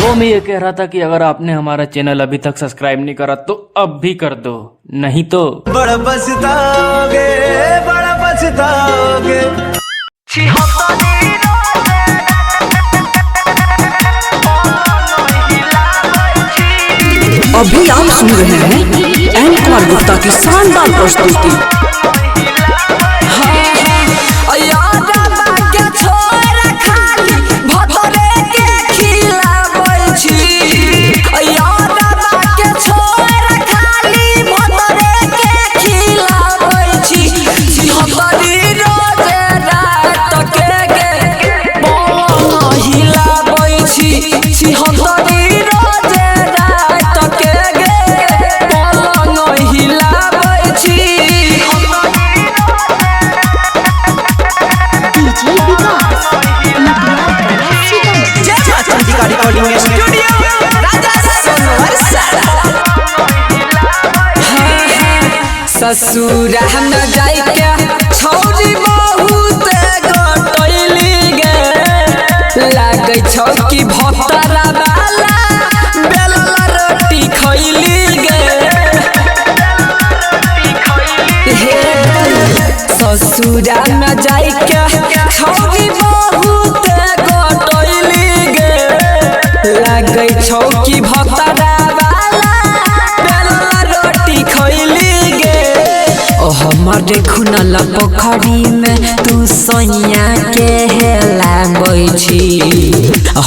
वो मैं ये कह रहा था कि अगर आपने हमारा चैनल अभी तक सब्सक्राइब नहीं करा तो अब भी कर दो, नहीं तो बड़ा पछताओगे, बड़ा पछताओगे। अभी आप सुन रहे हैं एन कुमार गुप्ता की शानदार प्रस्तुति। ससुर हम जाई के छौरी बहुत गटैली गे, लागे छौ कि भतरा वाला बेलला रोटी खैली गे। ससुर हम जाई के छौरी बहुत गटैली गे, लागे छौ कि भतरा हमारे खुनला पोखरी में तू सोनिया के हेला बैठी।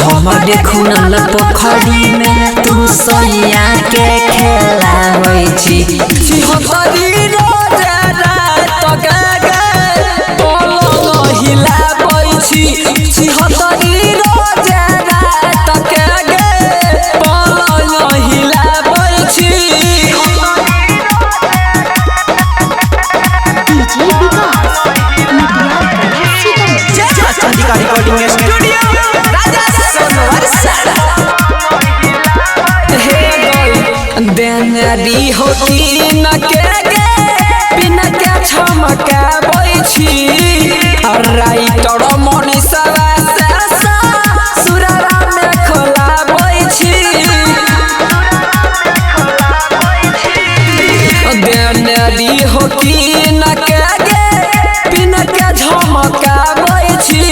हमारे खुनला पोखरी में तू सोनिया के खेला बैठी। देनरी होती न के गे बिना के छमका बैठी। राइटर मनीषा सुरारा में खोला बैठी। देनरी होती न के गे बिना के झमका बैठी।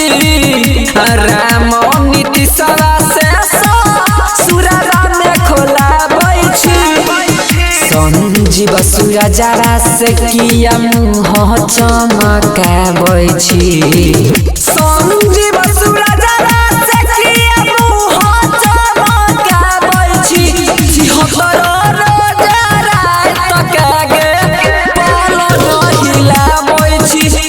राम नीतीशा संजीव सूरजरा से किया मुँह चमका बैठी। संजीव सूरजरा से किया मुँह चमका बैठी।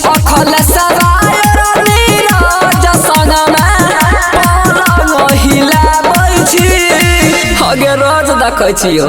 अखल सवार नीरज संगमा पलंग हिला बैठी। अगे रोज देखै छियो।